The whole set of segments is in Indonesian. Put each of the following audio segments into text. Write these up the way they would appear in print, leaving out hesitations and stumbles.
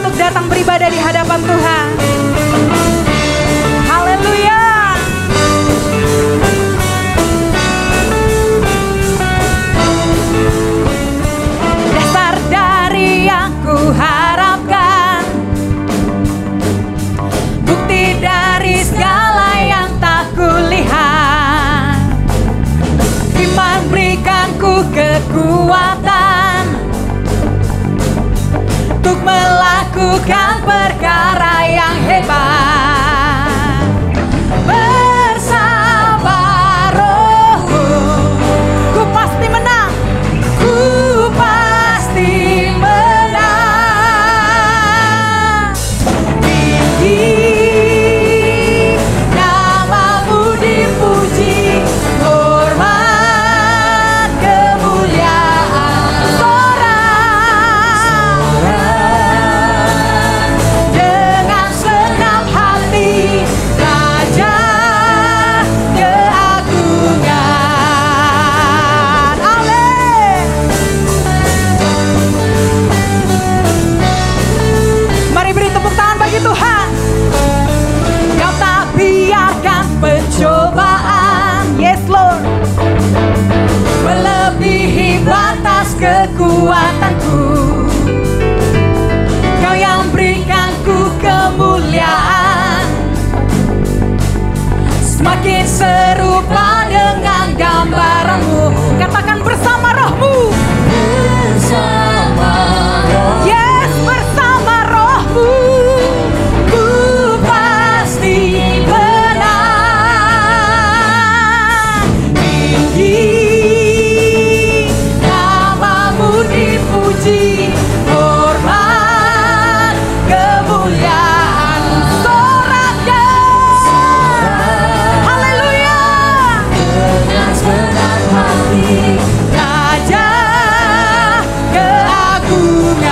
untuk datang beribadah di hadapan Tuhan. Haleluya. Dasar dari yang ku harapkan, bukti dari segala yang tak kulihat. Iman berikan ku kekuatan untuk melakukan perkara yang hebat. Bersama Rohmu ku pasti menang, ku pasti menang. Tinggi namamu dipuji, hormat kemuliaan. Dengan senang hati Raja keagungan. Amin. Mari beri tepuk tangan bagi Tuhan. Kau tak biarkan pencobaan, yes Lord, melebihi batas kekuatanku. Kau yang berikan ku kemuliaan, semakin serupa dengan gambaranmu. Katakan bersama Rohmu. Bersama Rohmu. Yes, bersama Rohmu ku pasti menang. Tinggi namamu dipuji, hormat kemuliaan. Sorakan, haleluya, dengan senang hati Raja keagungan.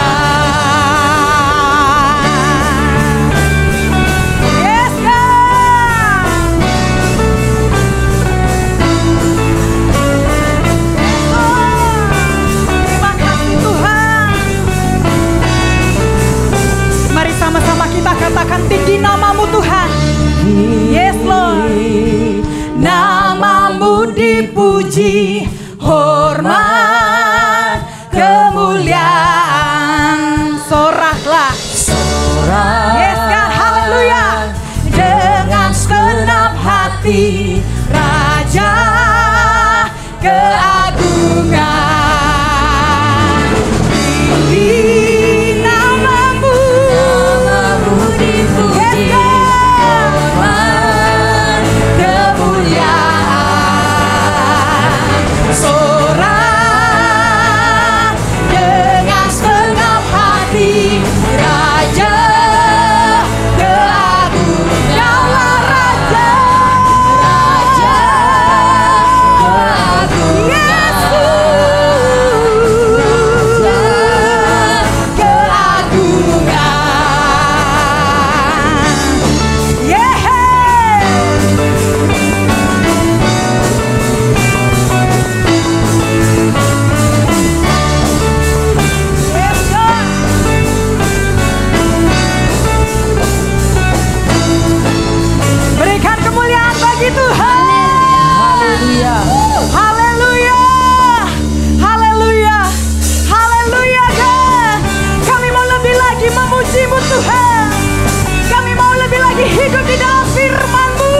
Yes God. Terima kasih Tuhan. Mari sama-sama kita katakan tinggi namamu Tuhan. Yes Lord. Namamu dipuji, hormat kemuliaan. Soraklah. Yes God, haleluya. Dengan segenap hati Raja keagungan. Tinggi namamu dipuji, hormat kemuliaan. Sorak dengan segenap hati Raja keagungan. Kaulah Raja keagungan. Yesus keagungan. Yeah. Yes, God. Berikan kemuliaan bagi Tuhan. Haleluya. Haleluya. Haleluya. Haleluya God. Kami mau lebih lagi memuji-Mu Tuhan. Kami mau lebih lagi hidup di dalam firman-Mu.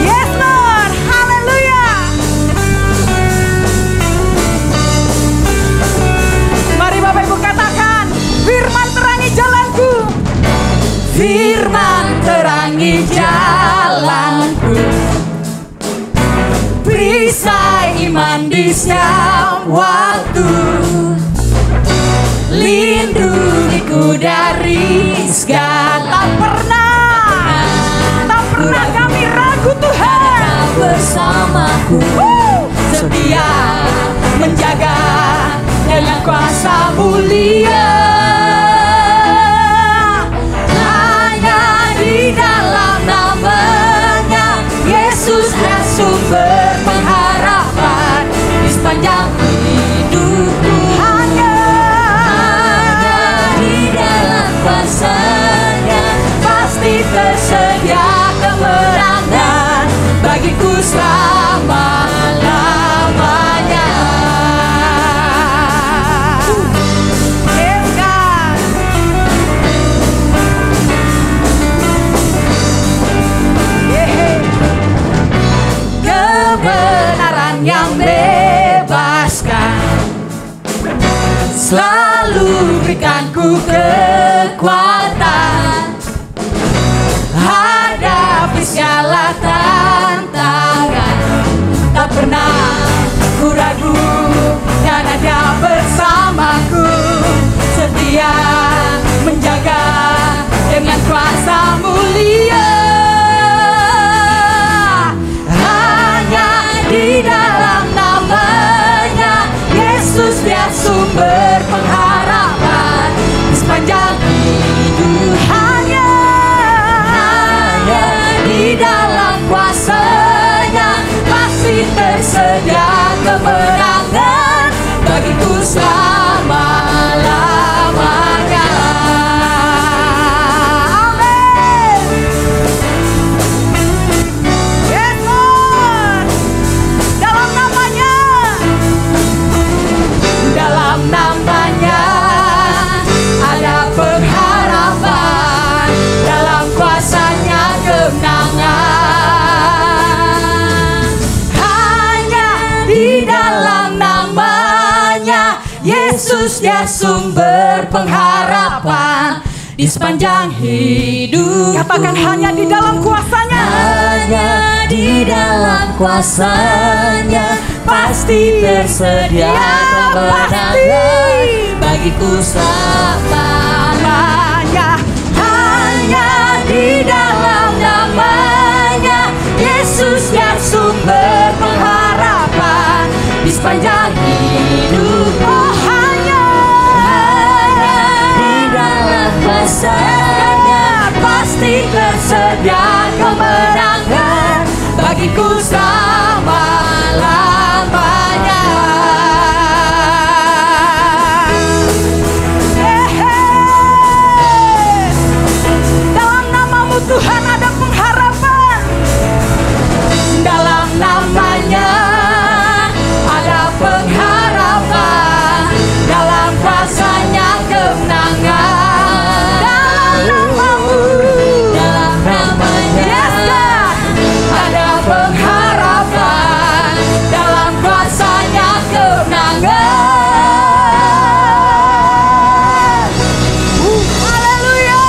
Yes Lord. Haleluya. Mari Bapak Ibu katakan, firman terangi jalanku. Firman terangi jalanku, perisai iman di setiap waktu. Lindungiku dari segala. Tak pernah kami ragu Tuhan. Bersamaku setia menjaga dengan kuasa mulia. Hanya di dalam nama-Nya Yesus sumber pengharapan di sepanjang hidup. bagiku selama-lamanya. Kebenaran yang bebaskan selalu berikanku kekuatan hadapi segala tantangan. Tak pernah ku ragu dan ada bersamaku, setia menjaga dengan kuasa mulia. Hanya di dalam namanya Yesus, dia sumber pengharapan di sepanjang hidup. Hanya di dalam kuasa-Nya pasti tersedia kemenangan bagiku selama-lamanya. Amin. Yes, Lord. Dalam namanya ada pengharapan, dalam kuasa-Nya kemenangan. Hanya di dalam namanya Yesus, dia sumber pengharapan di sepanjang hidup. Katakan, hanya di dalam kuasa-Nya. Hanya di dalam kuasa-Nya pasti tersedia kemenangan bagiku selama-lamanya. Hanya di dalam namanya Yesus, dia sumber pengharapan di sepanjang hidup. Oh, hanya di dalam kuasa-Nya pasti tersedia kemenangan bagiku selama-lamanya. Dalam namamu Tuhan ada pengharapan. Dalam namanya ada pengharapan, dalam kuasa-Nya kemenangan. Dalam namanya yes, ada pengharapan, dalam kuasa-Nya kemenangan. Haleluya.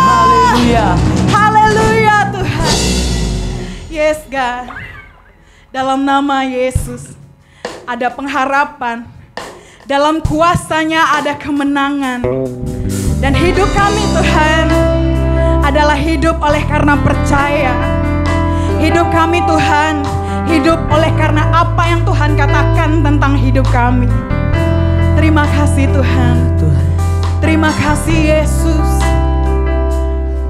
Haleluya. Haleluya Tuhan. Yes God. Dalam nama Yesus ada pengharapan, dalam kuasa-Nya ada kemenangan. Dan hidup kami Tuhan adalah hidup oleh karena percaya. Hidup kami Tuhan hidup oleh karena apa yang Tuhan katakan tentang hidup kami. Terima kasih Tuhan. Terima kasih Yesus.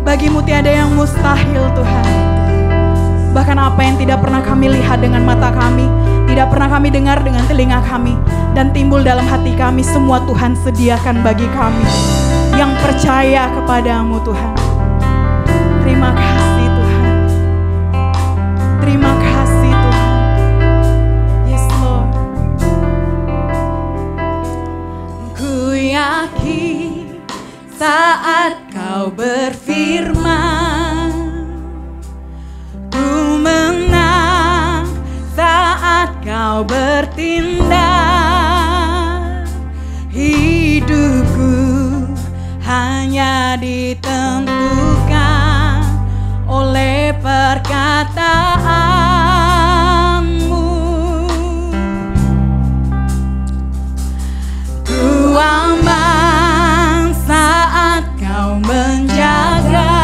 Bagimu tiada yang mustahil Tuhan. Bahkan apa yang tidak pernah kami lihat dengan mata kami, tidak pernah kami dengar dengan telinga kami, dan timbul dalam hati kami, semua Tuhan sediakan bagi kami yang percaya kepadamu Tuhan. Terima kasih Tuhan. Terima kasih Tuhan. Yes Lord. Ku yakin saat kau berfirman, ku menang saat kau bertindak. Hidupku hanya ditentukan oleh perkataanmu. Ku aman saat kau menjaga.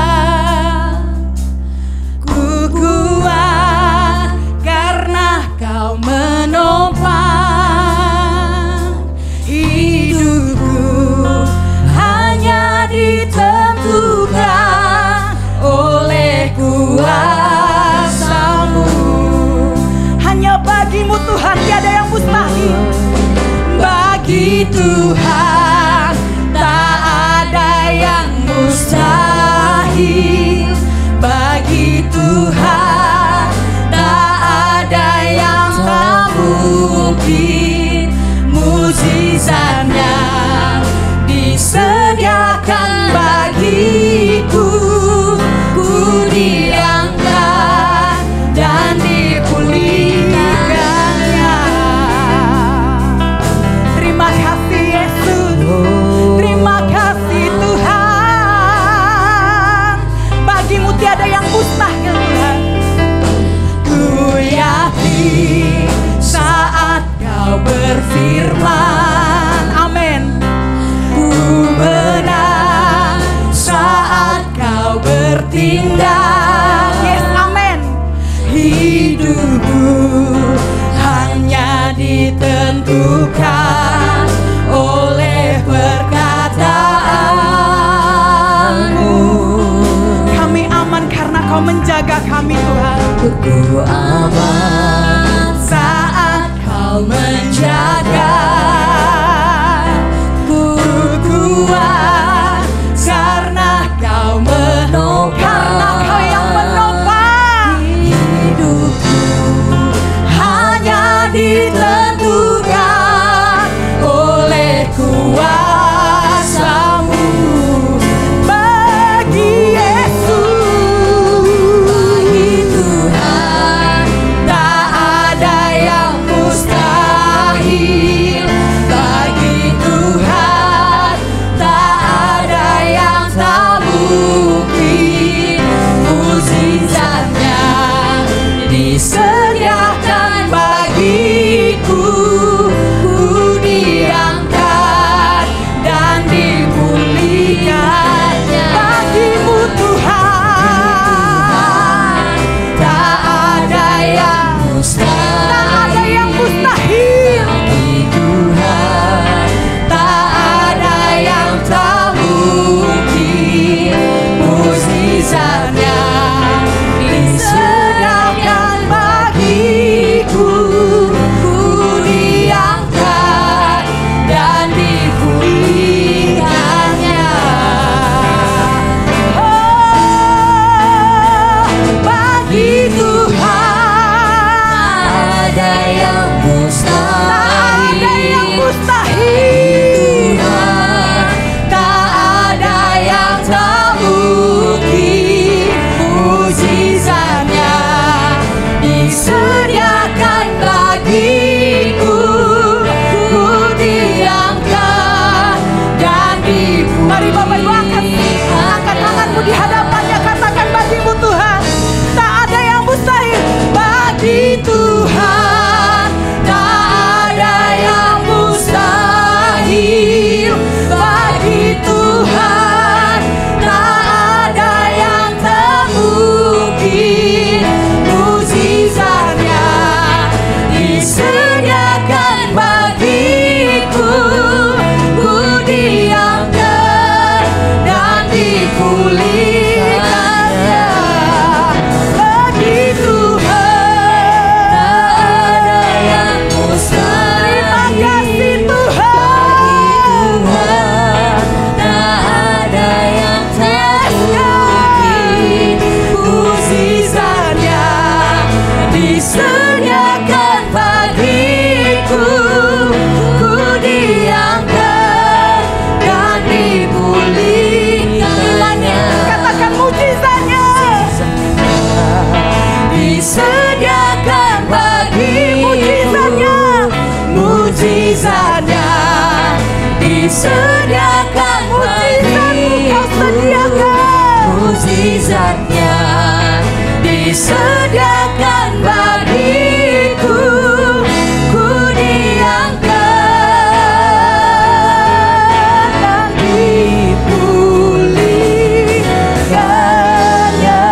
Ku kuat karena kau menopang. Hidupku hanya ditentukan oleh kuasa-Mu. Hanya bagimu Tuhan tiada yang mustahil. Bagi Tuhan tak ada yang mustahil. Bagi Tuhan tak mungkin, mujizatnya disediakan bagiku. Ku diangkat dan dipulihkannya. Terima kasih Yesus, terima kasih Tuhan. Bagimu tiada yang mustahil Tuhan. Ku yakin saat Kau berfirman, amin. Ku menang saat Kau bertindak, yes, amin. Hidupku hanya ditentukan oleh perkataanmu. Kami aman karena Kau menjaga kami Tuhan. Ku aman saat Kau menjaga. Ku kuat karena Kau menopang. Karena Kau yang menopang. Hidupku hanya ditentukan oleh kuasa-Mu. Bagi Yesus, bagi Tuhan, tak ada yang mustahil. Bagi Tuhan, tak ada yang tak mungkin. Mujizatnya disediakan bagiku. Ku diangkat dan dipulihkannya. Bagimu Tuhan, tak ada yang mustahil. Tak ada yang mustahil. Bagi Tuhan, tak ada yang tak mungkin. Mujizatnya disediakan bagiku. Ku diangkat dan dipulihkannya. Oh, bagi Tuhan, tak ada yang mustahil. Tak ada yang mustahil. Tak ada yang tak mungkin. Mujizatnya disediakan bagiku. Ku diangkat dan dipulihkan. Mari Bapak Ibu angkat tanganmu di hadapannya, katakan bagimu Tuhan, tak ada yang mustahil. Bagi Tuhan, tak ada yang mustahil. Bagi Tuhan, tak ada yang tak mungkin. Mujizatnya disediakan bagiku. Ku diangkat dan dipulihkannya. Bagi Tuhan, tak ada yang mustahil. Terima kasih Tuhan. Tak ada yang tak mungkin. Mujizatnya disediakan bagiku. Ku diangkat dan dipulihkannya. Katakan mujizatnya disediakan bagi. Mujizatnya, mujizatnya disediakan bagiku. Mujizatnya disediakan bagiku. Ku diangkat dan dipulihkannya.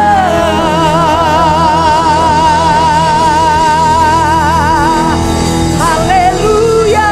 Haleluya.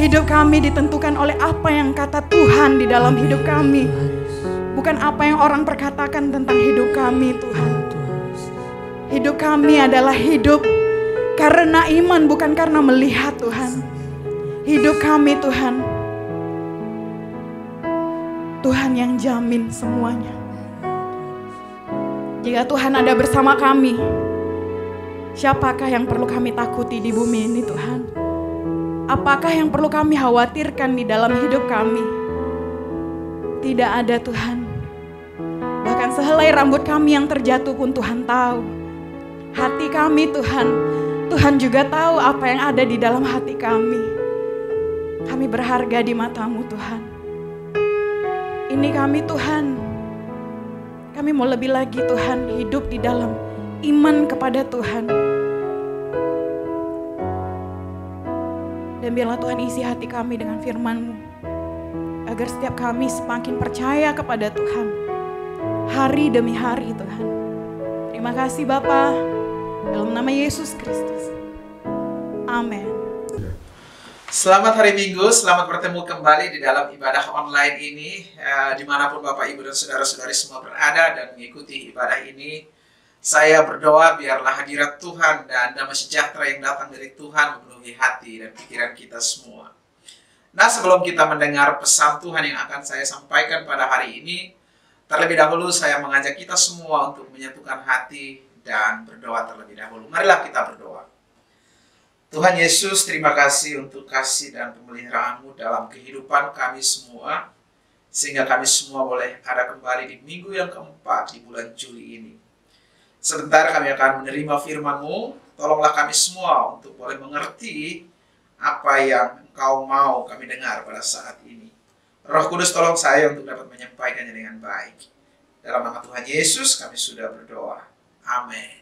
Hidup kami ditentukan oleh apa yang kata Tuhan di dalam hidup kami. Bukan apa yang orang perkatakan tentang hidup kami, Tuhan. Hidup kami adalah hidup karena iman, bukan karena melihat, Tuhan. Hidup kami, Tuhan, Tuhan yang jamin semuanya. Jika Tuhan ada bersama kami, siapakah yang perlu kami takuti di bumi ini, Tuhan? Apakah yang perlu kami khawatirkan di dalam hidup kami? Tidak ada, Tuhan. Bahkan sehelai rambut kami yang terjatuh pun Tuhan tahu. Hati kami, Tuhan, Tuhan juga tahu apa yang ada di dalam hati kami. Kami berharga di mata-Mu, Tuhan. Ini kami, Tuhan. Kami mau lebih lagi, Tuhan, hidup di dalam iman kepada Tuhan. Dan biarlah Tuhan isi hati kami dengan firman-Mu, agar setiap kami semakin percaya kepada Tuhan, hari demi hari, Tuhan. Terima kasih Bapa, dalam nama Yesus Kristus. Amin. Selamat hari Minggu, selamat bertemu kembali di dalam ibadah online ini. Dimanapun Bapak, Ibu, dan Saudara-saudari semua berada dan mengikuti ibadah ini, saya berdoa biarlah hadirat Tuhan dan damai sejahtera yang datang dari Tuhan memenuhi hati dan pikiran kita semua. Nah, sebelum kita mendengar pesan Tuhan yang akan saya sampaikan pada hari ini, terlebih dahulu saya mengajak kita semua untuk menyatukan hati dan berdoa terlebih dahulu. Marilah kita berdoa. Tuhan Yesus, terima kasih untuk kasih dan pemeliharaan-Mu dalam kehidupan kami semua, sehingga kami semua boleh ada kembali di minggu yang keempat di bulan Juli ini. Sebentar kami akan menerima firman-Mu, tolonglah kami semua untuk boleh mengerti apa yang Engkau mau kami dengar pada saat ini. Roh Kudus tolong saya untuk dapat menyampaikannya dengan baik. Dalam nama Tuhan Yesus kami sudah berdoa. Amin.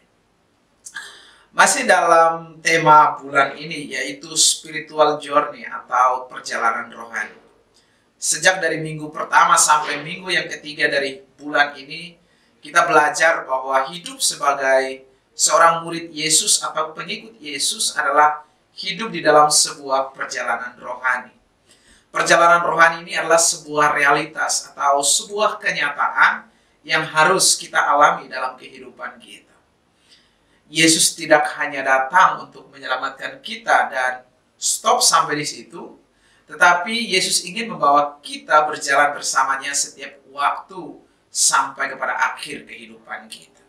Masih dalam tema bulan ini, yaitu spiritual journey atau perjalanan rohani. Sejak dari minggu pertama sampai minggu yang ketiga dari bulan ini, kita belajar bahwa hidup sebagai seorang murid Yesus atau pengikut Yesus adalah hidup di dalam sebuah perjalanan rohani. Perjalanan rohani ini adalah sebuah realitas atau sebuah kenyataan yang harus kita alami dalam kehidupan kita. Yesus tidak hanya datang untuk menyelamatkan kita dan stop sampai di situ, tetapi Yesus ingin membawa kita berjalan bersamanya setiap waktu sampai kepada akhir kehidupan kita.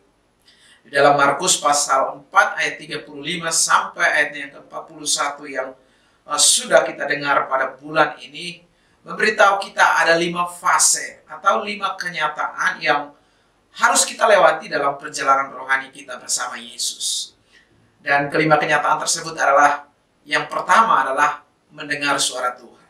Di dalam Markus pasal 4 ayat 35 sampai ayatnya yang ke-41 yang sudah kita dengar pada bulan ini, memberitahu kita ada 5 fase atau 5 kenyataan yang harus kita lewati dalam perjalanan rohani kita bersama Yesus. Dan kelima kenyataan tersebut adalah, yang pertama adalah mendengar suara Tuhan.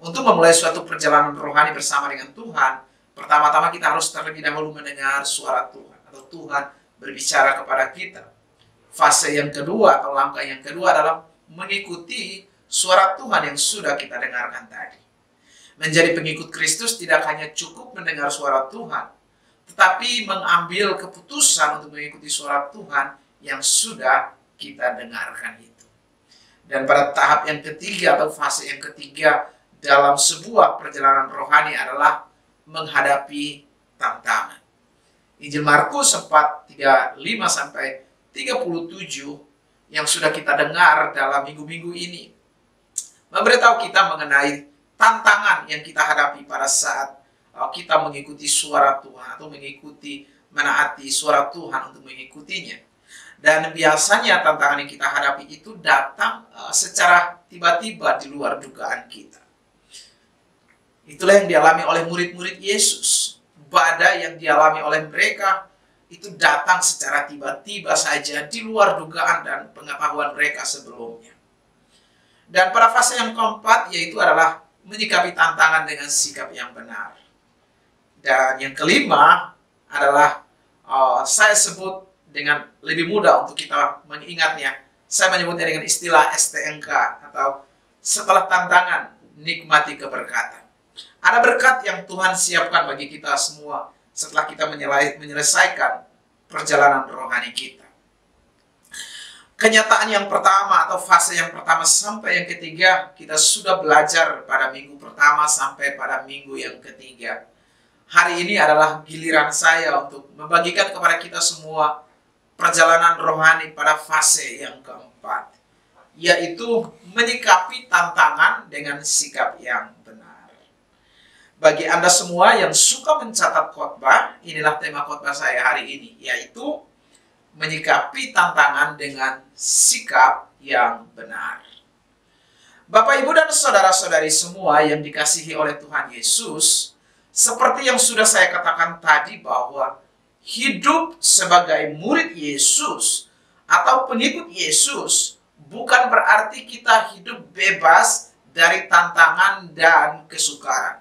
Untuk memulai suatu perjalanan rohani bersama dengan Tuhan, pertama-tama kita harus terlebih dahulu mendengar suara Tuhan, atau Tuhan berbicara kepada kita. Fase yang kedua atau langkah yang kedua adalah mengikuti suara Tuhan yang sudah kita dengarkan tadi. Menjadi pengikut Kristus tidak hanya cukup mendengar suara Tuhan, tetapi mengambil keputusan untuk mengikuti suara Tuhan yang sudah kita dengarkan itu. Dan pada tahap yang ketiga atau fase yang ketiga dalam sebuah perjalanan rohani adalah menghadapi tantangan. Injil Markus 4:35 sampai 37 yang sudah kita dengar dalam minggu-minggu ini memberitahu kita mengenai tantangan yang kita hadapi pada saat kita mengikuti suara Tuhan atau mengikuti menaati suara Tuhan untuk mengikutinya. Dan biasanya tantangan yang kita hadapi itu datang secara tiba-tiba di luar dugaan kita. Itulah yang dialami oleh murid-murid Yesus. Badai yang dialami oleh mereka itu datang secara tiba-tiba saja di luar dugaan dan pengetahuan mereka sebelumnya. Dan pada fase yang keempat, yaitu adalah menyikapi tantangan dengan sikap yang benar. Dan yang kelima adalah saya sebut dengan lebih mudah untuk kita mengingatnya. Saya menyebutnya dengan istilah STNK atau setelah tantangan nikmati keberkatan. Ada berkat yang Tuhan siapkan bagi kita semua setelah kita menyelesaikan perjalanan rohani kita. Kenyataan yang pertama atau fase yang pertama sampai yang ketiga kita sudah belajar pada minggu pertama sampai pada minggu yang ketiga. Hari ini adalah giliran saya untuk membagikan kepada kita semua perjalanan rohani pada fase yang keempat, yaitu menyikapi tantangan dengan sikap yang benar. Bagi Anda semua yang suka mencatat khotbah, inilah tema khotbah saya hari ini, yaitu menyikapi tantangan dengan sikap yang benar. Bapak, Ibu, dan saudara-saudari semua yang dikasihi oleh Tuhan Yesus, seperti yang sudah saya katakan tadi bahwa hidup sebagai murid Yesus atau pengikut Yesus bukan berarti kita hidup bebas dari tantangan dan kesukaran.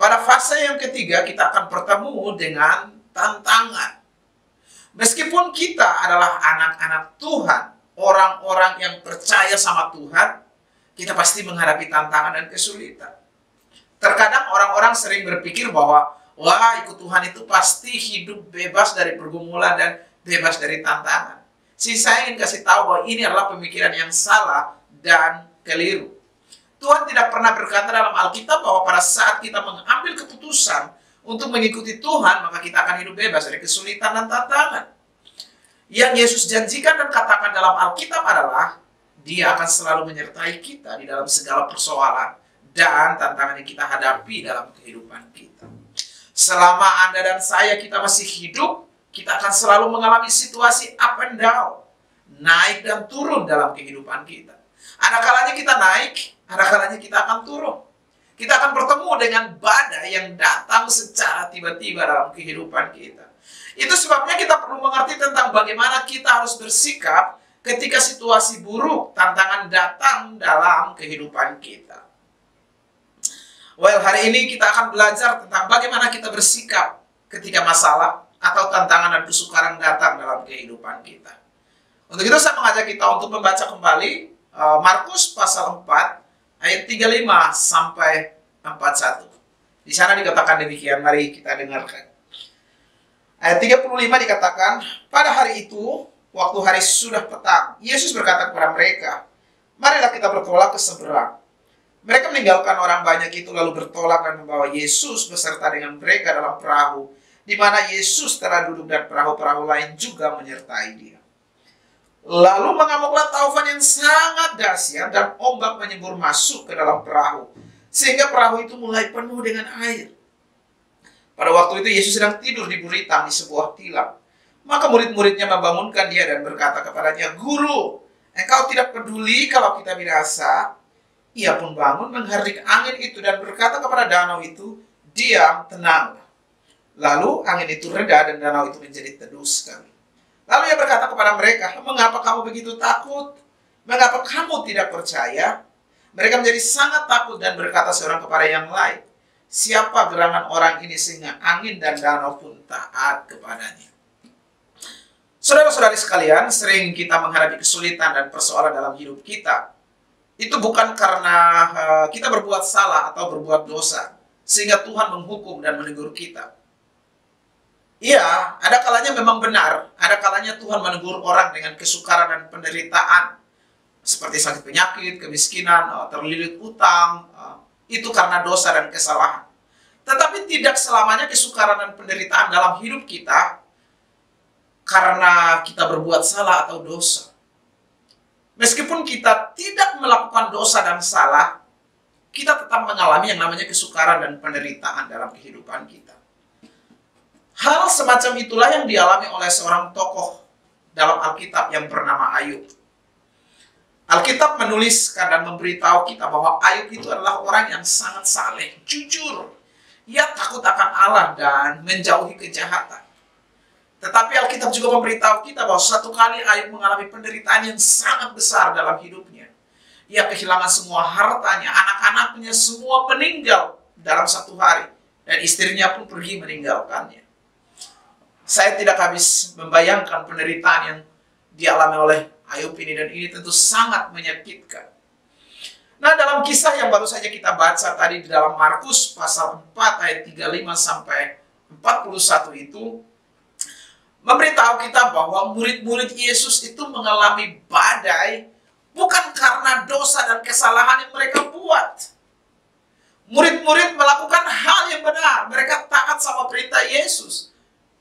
Pada fase yang ketiga kita akan bertemu dengan tantangan. Meskipun kita adalah anak-anak Tuhan, orang-orang yang percaya sama Tuhan, kita pasti menghadapi tantangan dan kesulitan. Terkadang orang-orang sering berpikir bahwa, wah, ikut Tuhan itu pasti hidup bebas dari pergumulan dan bebas dari tantangan. Saya ingin kasih tahu bahwa ini adalah pemikiran yang salah dan keliru. Tuhan tidak pernah berkata dalam Alkitab bahwa pada saat kita mengambil keputusan untuk mengikuti Tuhan, maka kita akan hidup bebas dari kesulitan dan tantangan. Yang Yesus janjikan dan katakan dalam Alkitab adalah Dia akan selalu menyertai kita di dalam segala persoalan dan tantangan yang kita hadapi dalam kehidupan kita. Selama Anda dan saya kita masih hidup, kita akan selalu mengalami situasi up and down, naik dan turun dalam kehidupan kita. Ada kalanya kita naik, ada kalanya kita akan turun. Kita akan bertemu dengan badai yang datang secara tiba-tiba dalam kehidupan kita. Itu sebabnya kita perlu mengerti tentang bagaimana kita harus bersikap ketika situasi buruk, tantangan datang dalam kehidupan kita. Well, hari ini kita akan belajar tentang bagaimana kita bersikap ketika masalah atau tantangan dan kesukaran datang dalam kehidupan kita. Untuk itu saya mengajak kita untuk membaca kembali Markus pasal 4 ayat 35 sampai 41. Di sana dikatakan demikian, mari kita dengarkan. Ayat 35 dikatakan, pada hari itu, waktu hari sudah petang, Yesus berkata kepada mereka, marilah kita bertolak ke seberang. Mereka meninggalkan orang banyak itu lalu bertolak dan membawa Yesus beserta dengan mereka dalam perahu, di mana Yesus telah duduk dan perahu-perahu lain juga menyertai Dia. Lalu mengamuklah taufan yang sangat dahsyat dan ombak menyembur masuk ke dalam perahu, sehingga perahu itu mulai penuh dengan air. Pada waktu itu Yesus sedang tidur di buritan di sebuah tilam. Maka murid-muridnya membangunkan Dia dan berkata kepadanya, Guru, engkau tidak peduli kalau kita binasa? Ia pun bangun menghardik angin itu dan berkata kepada danau itu, diam, tenanglah. Lalu angin itu reda dan danau itu menjadi teduh sekali. Lalu Ia berkata kepada mereka, mengapa kamu begitu takut? Mengapa kamu tidak percaya? Mereka menjadi sangat takut dan berkata seorang kepada yang lain, siapa gerangan orang ini sehingga angin dan danau pun taat kepadanya? Saudara-saudari sekalian, sering kita menghadapi kesulitan dan persoalan dalam hidup kita. Itu bukan karena kita berbuat salah atau berbuat dosa, sehingga Tuhan menghukum dan menegur kita. Iya, ada kalanya memang benar, ada kalanya Tuhan menegur orang dengan kesukaran dan penderitaan, seperti sakit penyakit, kemiskinan, terlilit utang, itu karena dosa dan kesalahan. Tetapi tidak selamanya kesukaran dan penderitaan dalam hidup kita karena kita berbuat salah atau dosa. Meskipun kita tidak melakukan dosa dan salah, kita tetap mengalami yang namanya kesukaran dan penderitaan dalam kehidupan kita. Hal semacam itulah yang dialami oleh seorang tokoh dalam Alkitab yang bernama Ayub. Alkitab menuliskan dan memberitahu kita bahwa Ayub itu adalah orang yang sangat saleh, jujur. Ia takut akan Allah dan menjauhi kejahatan. Tetapi Alkitab juga memberitahu kita bahwa suatu kali Ayub mengalami penderitaan yang sangat besar dalam hidupnya. Ia kehilangan semua hartanya, anak-anaknya semua meninggal dalam satu hari. Dan istrinya pun pergi meninggalkannya. Saya tidak habis membayangkan penderitaan yang dialami oleh Ayub ini, dan ini tentu sangat menyakitkan. Nah, dalam kisah yang baru saja kita baca tadi di dalam Markus pasal 4 ayat 35 sampai 41 itu, memberitahu kita bahwa murid-murid Yesus itu mengalami badai bukan karena dosa dan kesalahan yang mereka buat. Murid-murid melakukan hal yang benar. Mereka taat sama perintah Yesus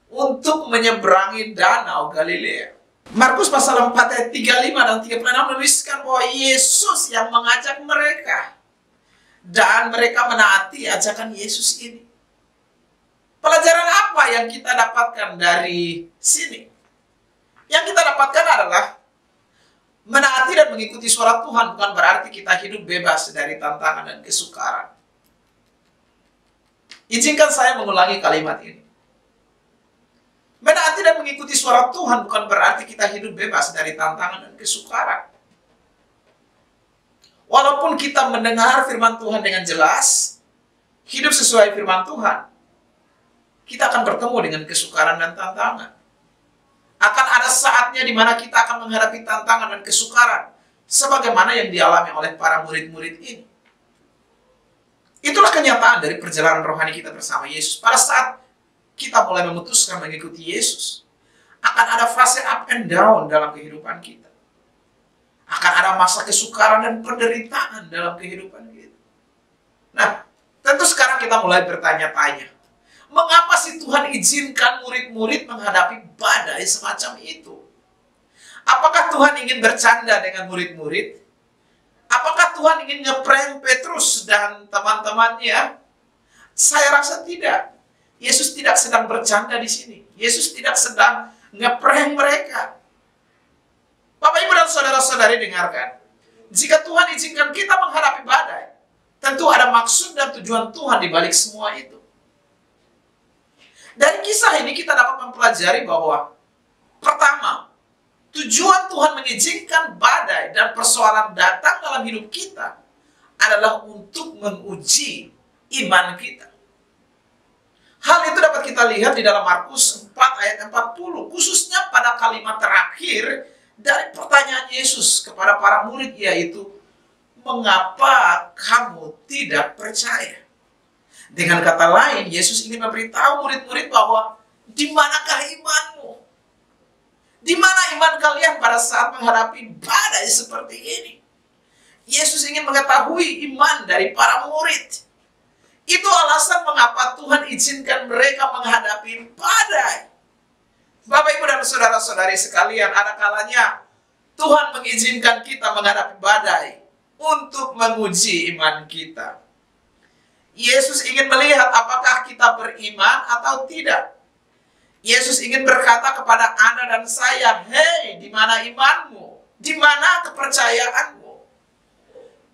untuk menyeberangi danau Galilea. Markus pasal 4 ayat 35 dan 36 menuliskan bahwa Yesus yang mengajak mereka. Dan mereka menaati ajakan Yesus ini. Pelajaran apa yang kita dapatkan dari sini? Yang kita dapatkan adalah menaati dan mengikuti suara Tuhan bukan berarti kita hidup bebas dari tantangan dan kesukaran. Izinkan saya mengulangi kalimat ini. Menaati dan mengikuti suara Tuhan bukan berarti kita hidup bebas dari tantangan dan kesukaran. Walaupun kita mendengar firman Tuhan dengan jelas, hidup sesuai firman Tuhan, kita akan bertemu dengan kesukaran dan tantangan. Akan ada saatnya di mana kita akan menghadapi tantangan dan kesukaran, sebagaimana yang dialami oleh para murid-murid ini. Itulah kenyataan dari perjalanan rohani kita bersama Yesus. Pada saat kita mulai memutuskan mengikuti Yesus, akan ada fase up and down dalam kehidupan kita. Akan ada masa kesukaran dan penderitaan dalam kehidupan kita. Nah, tentu sekarang kita mulai bertanya-tanya, mengapa sih Tuhan izinkan murid-murid menghadapi badai semacam itu? Apakah Tuhan ingin bercanda dengan murid-murid? Apakah Tuhan ingin ngeprank Petrus dan teman-temannya? Saya rasa tidak. Yesus tidak sedang bercanda di sini. Yesus tidak sedang ngeprank mereka. Bapak, Ibu, dan saudara-saudari dengarkan. Jika Tuhan izinkan kita menghadapi badai, tentu ada maksud dan tujuan Tuhan di balik semua itu. Dari kisah ini kita dapat mempelajari bahwa pertama, tujuan Tuhan mengizinkan badai dan persoalan datang dalam hidup kita adalah untuk menguji iman kita. Hal itu dapat kita lihat di dalam Markus 4 ayat 40, khususnya pada kalimat terakhir dari pertanyaan Yesus kepada para murid, yaitu, mengapa kamu tidak percaya? Dengan kata lain, Yesus ingin memberitahu murid-murid bahwa di manakah imanmu? Di mana iman kalian pada saat menghadapi badai seperti ini? Yesus ingin mengetahui iman dari para murid. Itu alasan mengapa Tuhan izinkan mereka menghadapi badai. Bapak, Ibu, dan saudara-saudari sekalian, ada kalanya Tuhan mengizinkan kita menghadapi badai untuk menguji iman kita. Yesus ingin melihat apakah kita beriman atau tidak. Yesus ingin berkata kepada Anda dan saya, hei, di mana imanmu? Di mana kepercayaanmu?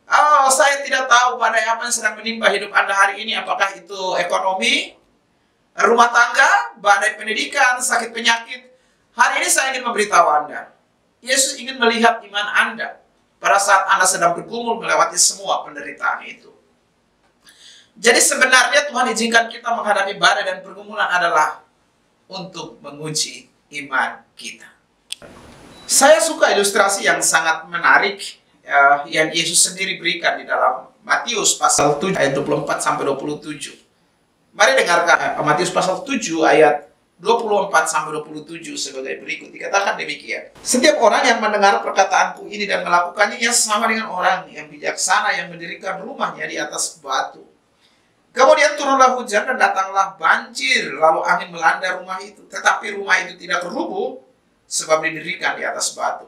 Oh, saya tidak tahu badai apa yang sedang menimpa hidup Anda hari ini. Apakah itu ekonomi, rumah tangga, badai pendidikan, sakit penyakit. Hari ini saya ingin memberitahu Anda, Yesus ingin melihat iman Anda pada saat Anda sedang bergumul melewati semua penderitaan itu. Jadi sebenarnya Tuhan izinkan kita menghadapi badai dan pergumulan adalah untuk menguji iman kita. Saya suka ilustrasi yang sangat menarik yang Yesus sendiri berikan di dalam Matius pasal 7 ayat 24 sampai 27. Mari dengarkan Matius pasal 7 ayat 24 sampai 27 sebagai berikut. Dikatakan demikian. Setiap orang yang mendengar perkataanku ini dan melakukannya, ia sama dengan orang yang bijaksana yang mendirikan rumahnya di atas batu. Kemudian turunlah hujan dan datanglah banjir, lalu angin melanda rumah itu. Tetapi rumah itu tidak rubuh sebab didirikan di atas batu.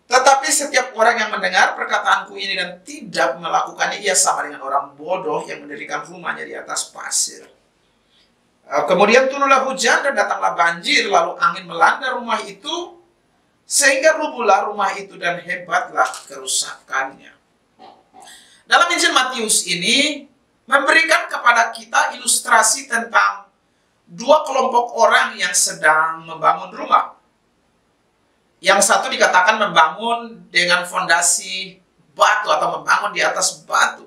Tetapi setiap orang yang mendengar perkataanku ini dan tidak melakukannya, ia sama dengan orang bodoh yang mendirikan rumahnya di atas pasir. Kemudian turunlah hujan dan datanglah banjir, lalu angin melanda rumah itu, sehingga rubuhlah rumah itu dan hebatlah kerusakannya. Dalam Injil Matius ini memberikan kepada kita ilustrasi tentang dua kelompok orang yang sedang membangun rumah. Yang satu dikatakan membangun dengan fondasi batu atau membangun di atas batu.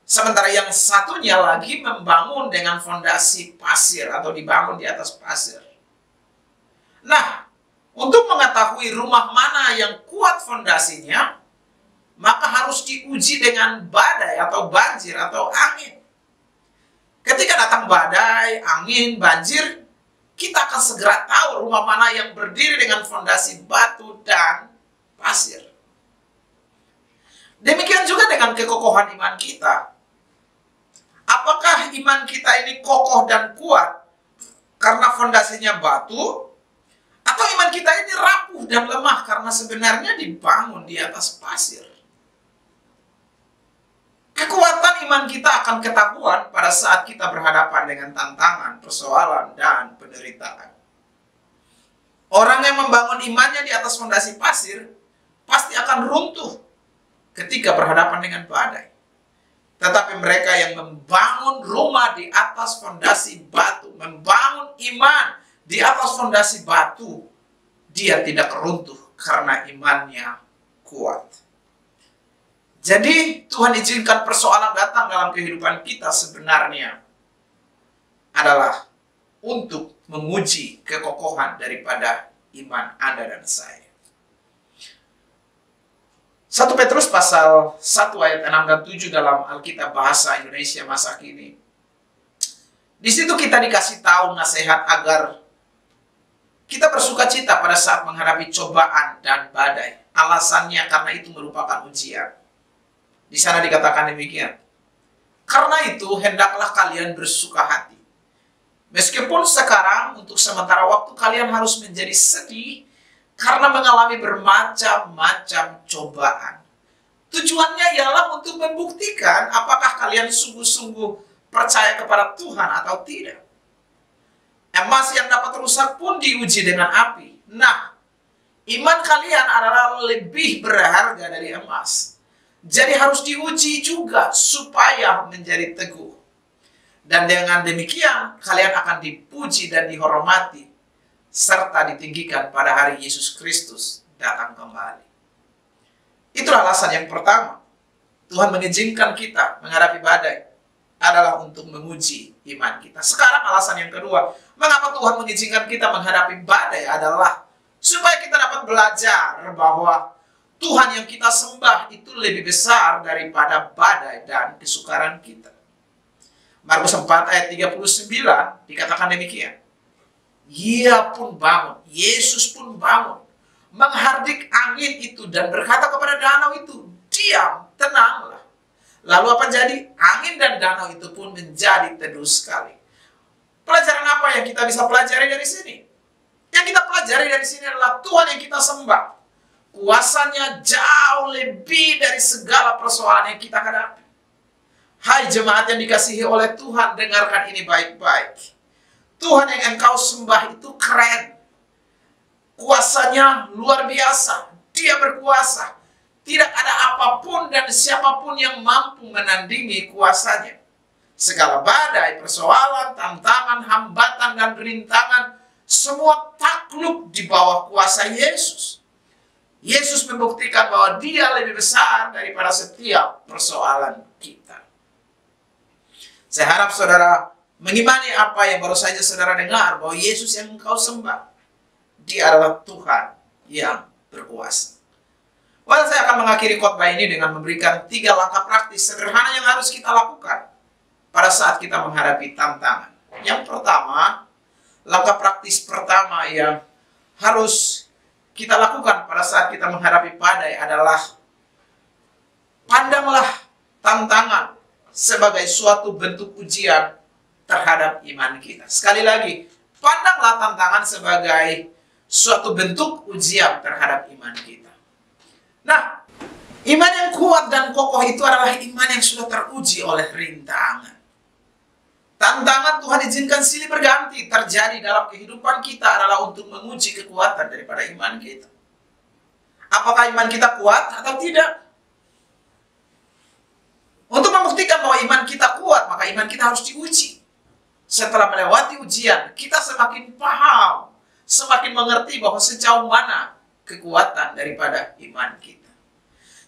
Sementara yang satunya lagi membangun dengan fondasi pasir atau dibangun di atas pasir. Nah, untuk mengetahui rumah mana yang kuat fondasinya, maka harus diuji dengan badai atau banjir atau angin. Ketika datang badai, angin, banjir, kita akan segera tahu rumah mana yang berdiri dengan fondasi batu dan pasir. Demikian juga dengan kekokohan iman kita. Apakah iman kita ini kokoh dan kuat karena fondasinya batu, atau iman kita ini rapuh dan lemah karena sebenarnya dibangun di atas pasir? Kekuatan iman kita akan ketahuan pada saat kita berhadapan dengan tantangan, persoalan, dan penderitaan. Orang yang membangun imannya di atas fondasi pasir pasti akan runtuh ketika berhadapan dengan badai. Tetapi mereka yang membangun rumah di atas fondasi batu, membangun iman di atas fondasi batu, dia tidak runtuh karena imannya kuat. Jadi Tuhan izinkan persoalan datang dalam kehidupan kita sebenarnya adalah untuk menguji kekokohan daripada iman Anda dan saya. 1 Petrus pasal 1 ayat 6 dan 7 dalam Alkitab Bahasa Indonesia masa kini. Di situ kita dikasih tahu nasihat agar kita bersukacita pada saat menghadapi cobaan dan badai. Alasannya karena itu merupakan ujian. Di sana dikatakan demikian. Karena itu hendaklah kalian bersuka hati. Meskipun sekarang untuk sementara waktu kalian harus menjadi sedih karena mengalami bermacam-macam cobaan. Tujuannya ialah untuk membuktikan apakah kalian sungguh-sungguh percaya kepada Tuhan atau tidak. Emas yang dapat rusak pun diuji dengan api. Nah, iman kalian adalah lebih berharga dari emas. Jadi harus diuji juga supaya menjadi teguh. Dan dengan demikian kalian akan dipuji dan dihormati serta ditinggikan pada hari Yesus Kristus datang kembali. Itulah alasan yang pertama. Tuhan mengizinkan kita menghadapi badai adalah untuk menguji iman kita. Sekarang alasan yang kedua, mengapa Tuhan mengizinkan kita menghadapi badai adalah supaya kita dapat belajar bahwa Tuhan yang kita sembah itu lebih besar daripada badai dan kesukaran kita. Markus 4 ayat 39 dikatakan demikian. Ia pun bangun, Yesus pun bangun, menghardik angin itu dan berkata kepada danau itu, diam, tenanglah. Lalu apa jadi? Angin dan danau itu pun menjadi teduh sekali. Pelajaran apa yang kita bisa pelajari dari sini? Yang kita pelajari dari sini adalah Tuhan yang kita sembah. Kuasanya jauh lebih dari segala persoalan yang kita hadapi. Hai jemaat yang dikasihi oleh Tuhan, dengarkan ini baik-baik. Tuhan yang engkau sembah itu keren. Kuasanya luar biasa. Dia berkuasa. Tidak ada apapun dan siapapun yang mampu menandingi kuasanya. Segala badai, persoalan, tantangan, hambatan, dan rintangan, semua takluk di bawah kuasa Yesus. Yesus membuktikan bahwa dia lebih besar daripada setiap persoalan kita. Saya harap saudara mengimani apa yang baru saja saudara dengar, bahwa Yesus yang engkau sembah, dia adalah Tuhan yang berkuasa. Well, saya akan mengakhiri khotbah ini dengan memberikan 3 langkah praktis sederhana yang harus kita lakukan pada saat kita menghadapi tantangan. Yang pertama, langkah praktis pertama yang harus kita lakukan pada saat kita menghadapi badai adalah pandanglah tantangan sebagai suatu bentuk ujian terhadap iman kita. Sekali lagi, pandanglah tantangan sebagai suatu bentuk ujian terhadap iman kita. Nah, iman yang kuat dan kokoh itu adalah iman yang sudah teruji oleh rintangan. Tantangan Tuhan izinkan silih berganti terjadi dalam kehidupan kita adalah untuk menguji kekuatan daripada iman kita. Apakah iman kita kuat atau tidak? Untuk membuktikan bahwa iman kita kuat, maka iman kita harus diuji. Setelah melewati ujian, kita semakin paham, semakin mengerti bahwa sejauh mana kekuatan daripada iman kita.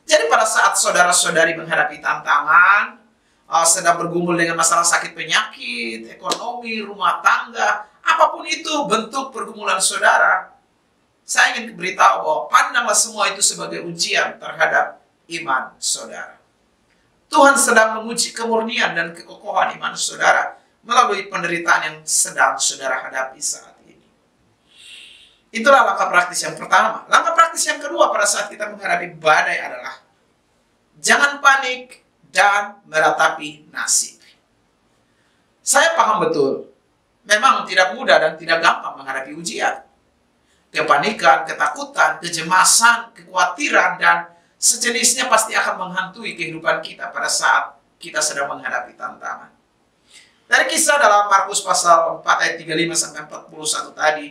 Jadi pada saat saudara-saudari menghadapi tantangan, sedang bergumul dengan masalah sakit penyakit, ekonomi, rumah tangga, apapun itu bentuk pergumulan saudara, saya ingin beritahu bahwa pandanglah semua itu sebagai ujian terhadap iman saudara. Tuhan sedang menguji kemurnian dan kekokohan iman saudara melalui penderitaan yang sedang saudara hadapi saat ini. Itulah langkah praktis yang pertama. Langkah praktis yang kedua pada saat kita menghadapi badai adalah jangan panik dan meratapi nasib. Saya paham betul, memang tidak mudah dan tidak gampang menghadapi ujian. Kepanikan, ketakutan, kecemasan, kekhawatiran, dan sejenisnya pasti akan menghantui kehidupan kita pada saat kita sedang menghadapi tantangan. Dari kisah dalam Markus pasal 4 ayat 35-41 tadi,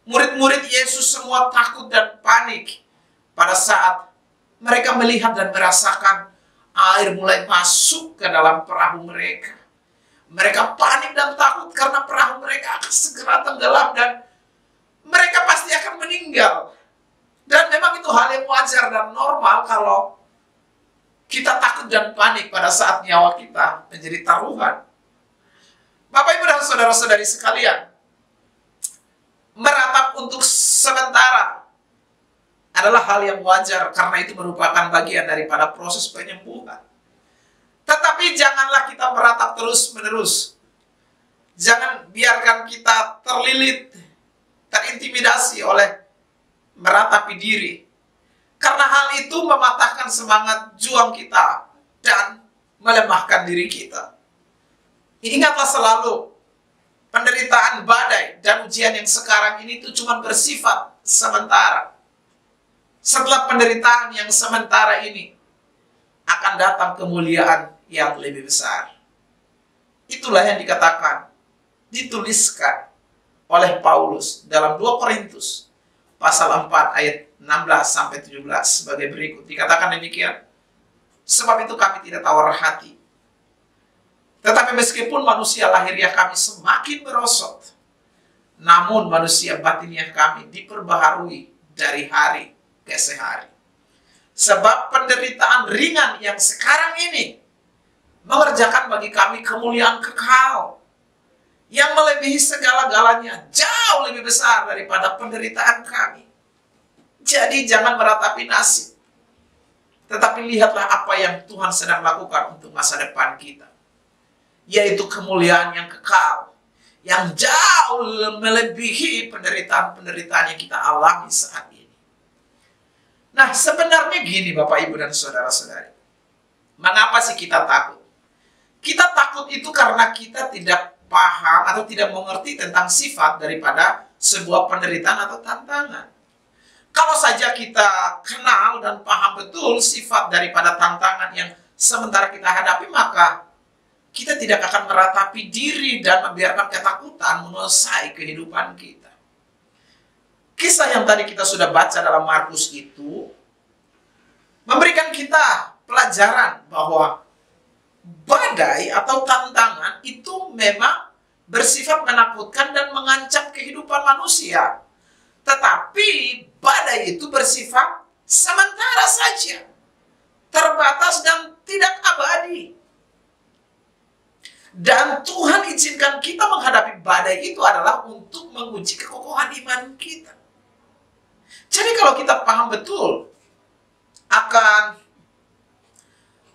murid-murid Yesus semua takut dan panik pada saat mereka melihat dan merasakan air mulai masuk ke dalam perahu mereka. Mereka panik dan takut karena perahu mereka akan segera tenggelam dan mereka pasti akan meninggal. Dan memang itu hal yang wajar dan normal kalau kita takut dan panik pada saat nyawa kita menjadi taruhan. Bapak, Ibu, dan saudara-saudari sekalian, meratap untuk sementara adalah hal yang wajar karena itu merupakan bagian daripada proses penyembuhan. Tetapi janganlah kita meratap terus-menerus. Jangan biarkan kita terlilit, terintimidasi oleh meratapi diri. Karena hal itu mematahkan semangat juang kita dan melemahkan diri kita. Ingatlah selalu, penderitaan badai dan ujian yang sekarang ini itu cuma bersifat sementara. Setelah penderitaan yang sementara ini, akan datang kemuliaan yang lebih besar. Itulah yang dikatakan, dituliskan oleh Paulus dalam 2 Korintus pasal 4 ayat 16-17 sebagai berikut. Dikatakan demikian, sebab itu kami tidak tawar hati. Tetapi meskipun manusia lahiriah kami semakin merosot, namun manusia batiniah kami diperbaharui dari hari ke hari. Sebab penderitaan ringan yang sekarang ini mengerjakan bagi kami kemuliaan kekal yang melebihi segala-galanya, jauh lebih besar daripada penderitaan kami. Jadi jangan meratapi nasib, tetapi lihatlah apa yang Tuhan sedang lakukan untuk masa depan kita, yaitu kemuliaan yang kekal, yang jauh melebihi penderitaan-penderitaan yang kita alami saat ini. Nah, sebenarnya gini Bapak, Ibu, dan saudara-saudari. Mengapa sih kita takut? Kita takut itu karena kita tidak paham atau tidak mengerti tentang sifat daripada sebuah penderitaan atau tantangan. Kalau saja kita kenal dan paham betul sifat daripada tantangan yang sementara kita hadapi, maka kita tidak akan meratapi diri dan membiarkan ketakutan menguasai kehidupan kita. Kisah yang tadi kita sudah baca dalam Markus itu memberikan kita pelajaran bahwa badai atau tantangan itu memang bersifat menakutkan dan mengancam kehidupan manusia. Tetapi badai itu bersifat sementara saja, terbatas dan tidak abadi. Dan Tuhan izinkan kita menghadapi badai itu adalah untuk menguji kekokohan iman kita. Jadi kalau kita paham betul akan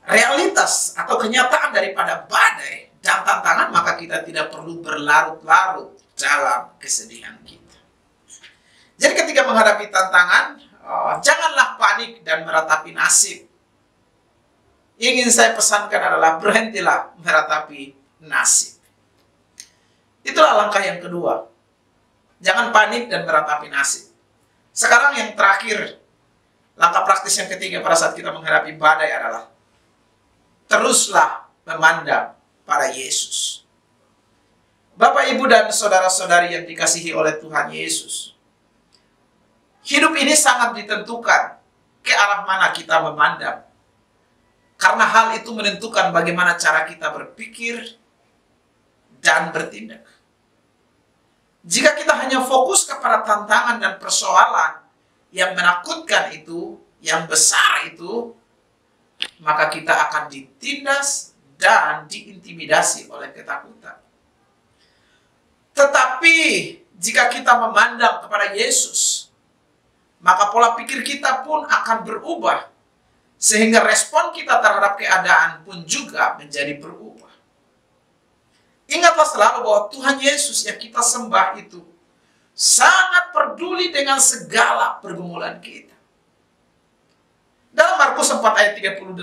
realitas atau kenyataan daripada badai dan tantangan, maka kita tidak perlu berlarut-larut dalam kesedihan kita. Jadi ketika menghadapi tantangan, janganlah panik dan meratapi nasib. Ingin saya pesankan adalah berhentilah meratapi nasib. Itulah langkah yang kedua. Jangan panik dan meratapi nasib. Sekarang yang terakhir, langkah praktis yang ketiga pada saat kita menghadapi badai adalah teruslah memandang pada Yesus. Bapak, Ibu, dan saudara-saudari yang dikasihi oleh Tuhan Yesus, hidup ini sangat ditentukan ke arah mana kita memandang. Karena hal itu menentukan bagaimana cara kita berpikir dan bertindak. Jika kita hanya fokus kepada tantangan dan persoalan yang menakutkan itu, yang besar itu, maka kita akan ditindas dan diintimidasi oleh ketakutan. Tetapi jika kita memandang kepada Yesus, maka pola pikir kita pun akan berubah, sehingga respon kita terhadap keadaan pun juga menjadi berubah. Ingatlah selalu bahwa Tuhan Yesus yang kita sembah itu sangat peduli dengan segala pergumulan kita. Dalam Markus 4 ayat 38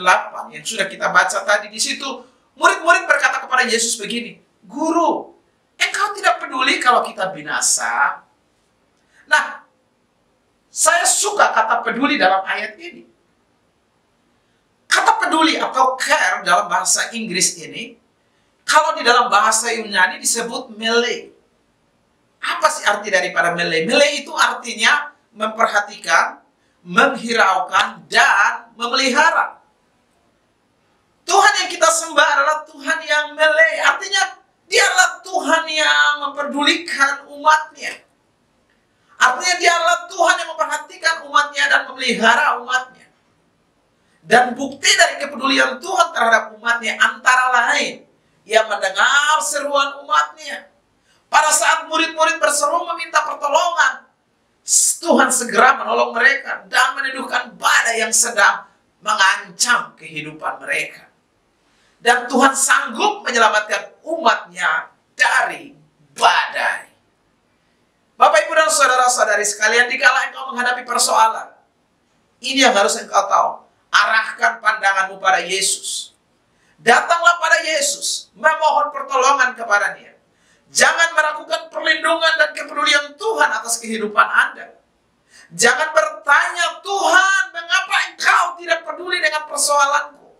yang sudah kita baca tadi, di situ murid-murid berkata kepada Yesus begini, "Guru, engkau tidak peduli kalau kita binasa?" Nah, saya suka kata peduli dalam ayat ini. Kata peduli atau care dalam bahasa Inggris ini, kalau di dalam bahasa Yunani disebut mele. Apa sih arti daripada mele? Mele itu artinya memperhatikan, menghiraukan, dan memelihara. Tuhan yang kita sembah adalah Tuhan yang mele. Artinya Dia adalah Tuhan yang memperdulikan umatnya. Artinya Dia adalah Tuhan yang memperhatikan umatnya dan memelihara umatnya. Dan bukti dari kepedulian Tuhan terhadap umatnya antara lain, Ia mendengar seruan umatnya. Pada saat murid-murid berseru meminta pertolongan, Tuhan segera menolong mereka dan meneduhkan badai yang sedang mengancam kehidupan mereka. Dan Tuhan sanggup menyelamatkan umatnya dari badai. Bapak, Ibu, dan saudara-saudari sekalian, dikala engkau menghadapi persoalan, ini yang harus engkau tahu. Arahkan pandanganmu pada Yesus. Datanglah pada Yesus, memohon pertolongan kepada-Nya. Jangan meragukan perlindungan dan kepedulian Tuhan atas kehidupan Anda. Jangan bertanya, "Tuhan, mengapa engkau tidak peduli dengan persoalanku?"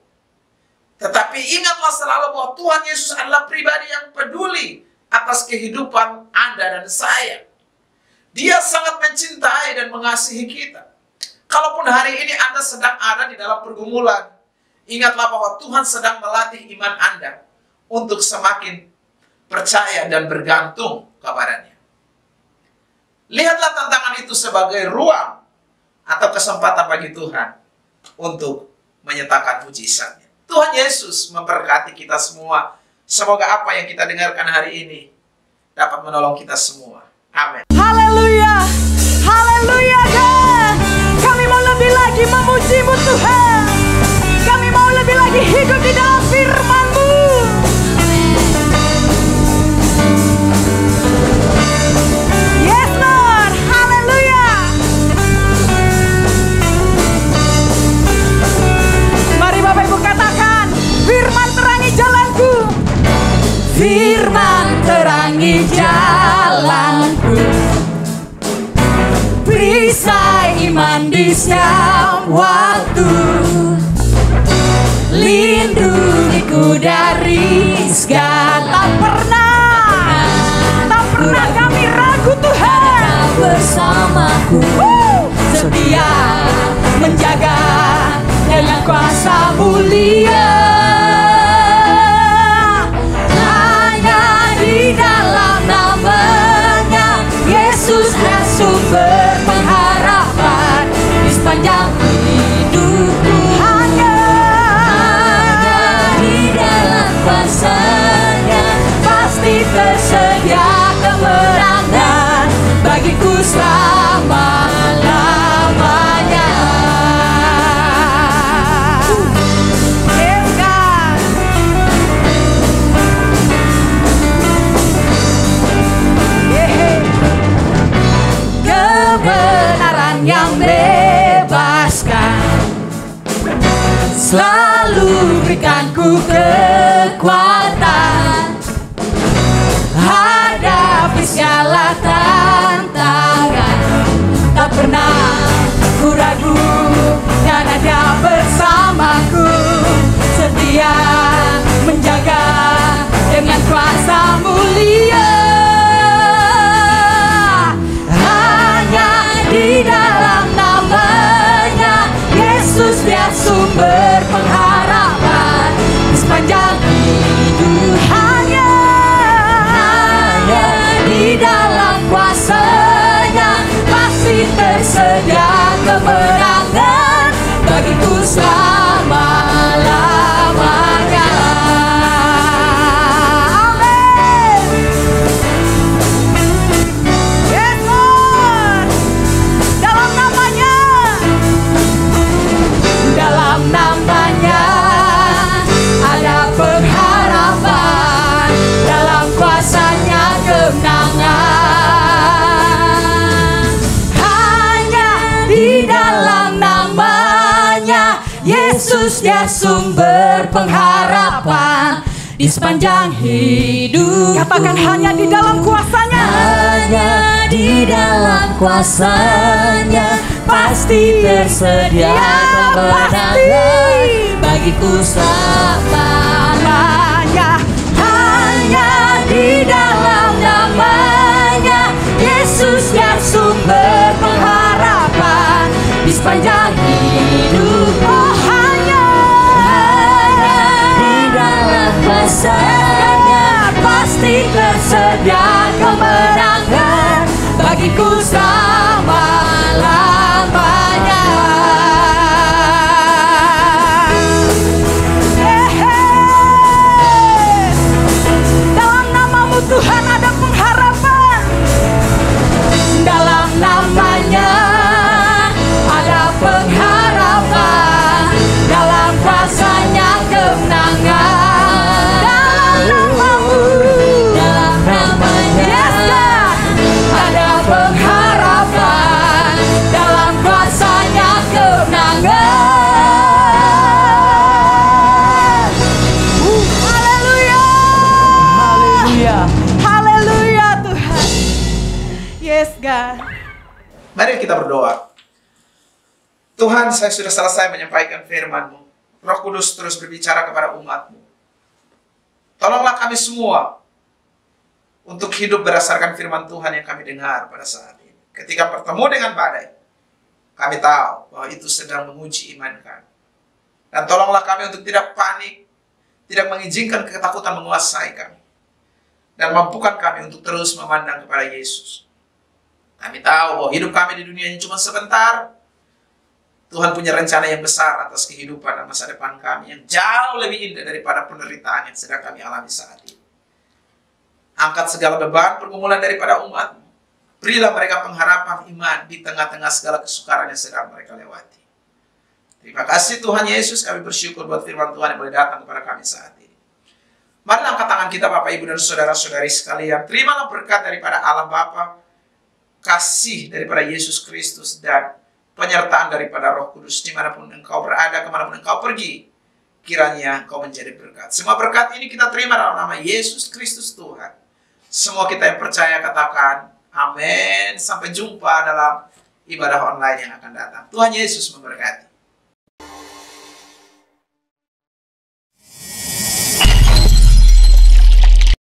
Tetapi ingatlah selalu bahwa Tuhan Yesus adalah pribadi yang peduli atas kehidupan Anda dan saya. Dia sangat mencintai dan mengasihi kita. Kalaupun hari ini Anda sedang ada di dalam pergumulan, ingatlah bahwa Tuhan sedang melatih iman Anda untuk semakin percaya dan bergantung kepada-Nya. Lihatlah tantangan itu sebagai ruang atau kesempatan bagi Tuhan untuk menyatakan mujizat-Nya. Tuhan Yesus memberkati kita semua. Semoga apa yang kita dengarkan hari ini dapat menolong kita semua. Amin. Haleluya, haleluya God. Kami mau lebih lagi memuji-Mu Tuhan. Kami mau lebih lagi hidup di dalam firman-Mu. Yes Lord, haleluya. Mari Bapak Ibu katakan, firman terangi jalanku. Firman terangi jalanku. Perisai iman di setiap waktu. Lindungiku dari segala. Tak pernah kami ragu Tuhan. Bersamaku setia menjaga dengan kuasa mulia. Hanya di dalam nama-Nya Yesus dan sumber pengharapan di sepanjang hidupku. Hanya di dalam kuasa-Nya pasti tersedia kemenangan bagiku selama-lamanya. Kebenaran yang bebaskan selalu berikanku kekuatan hadapi segala tantangan. Tak pernah ku ragu karena Dia bersamaku, setia menjaga dengan kuasa mulia. Di dalam nama-Nya Yesus Dia sumber pengharapan di sepanjang hidup. Hanya di dalam kuasa-Nya pasti tersedia kemenangan bagiku selama-lamanya. Namanya ada pengharapan, dalam kuasa-Nya kemenangan. Yesus dia sumber pengharapan di sepanjang hidup. Katakan hanya di dalam kuasanya. Hanya di dalam kuasanya pasti tersedia kemenangan bagiku selamanya. Hanya di dalam namanya Yesus ya sumber pengharapan di sepanjang hidup. Oh, hanya di dalam kuasanya pasti tersedia kemenangan bagiku selama-lamanya. Dalam namamu Tuhan ada pengharapan. Dalam namanya ada pengharapan. Dalam kuasanya kemenangan. Dalam namamu, dalam namanya yes, ada pengharapan. Dalam kuasanya kemenangan. Haleluya. Haleluya. Haleluya Tuhan. Yes God. Mari kita berdoa. Tuhan, saya sudah selesai menyampaikan firman-Mu. Roh Kudus terus berbicara kepada umat-Mu. Tolonglah kami semua untuk hidup berdasarkan firman Tuhan yang kami dengar pada saat ini. Ketika bertemu dengan badai, kami tahu bahwa itu sedang menguji iman kami. Dan tolonglah kami untuk tidak panik, tidak mengizinkan ketakutan menguasai kami. Dan mampukan kami untuk terus memandang kepada Yesus. Kami tahu bahwa hidup kami di dunia ini cuma sebentar. Tuhan punya rencana yang besar atas kehidupan dan masa depan kami yang jauh lebih indah daripada penderitaan yang sedang kami alami saat ini. Angkat segala beban pergumulan daripada umat. Berilah mereka pengharapan iman di tengah-tengah segala kesukaran yang sedang mereka lewati. Terima kasih Tuhan Yesus, kami bersyukur buat firman Tuhan yang boleh datang kepada kami saat ini. Mari angkat tangan kita Bapak Ibu dan saudara-saudari sekalian. Terimalah berkat daripada Allah Bapa, kasih daripada Yesus Kristus, dan penyertaan daripada Roh Kudus dimanapun engkau berada, kemanapun engkau pergi. Kiranya engkau menjadi berkat. Semua berkat ini kita terima dalam nama Yesus Kristus Tuhan. Semua kita yang percaya katakan amin. Sampai jumpa dalam ibadah online yang akan datang. Tuhan Yesus memberkati.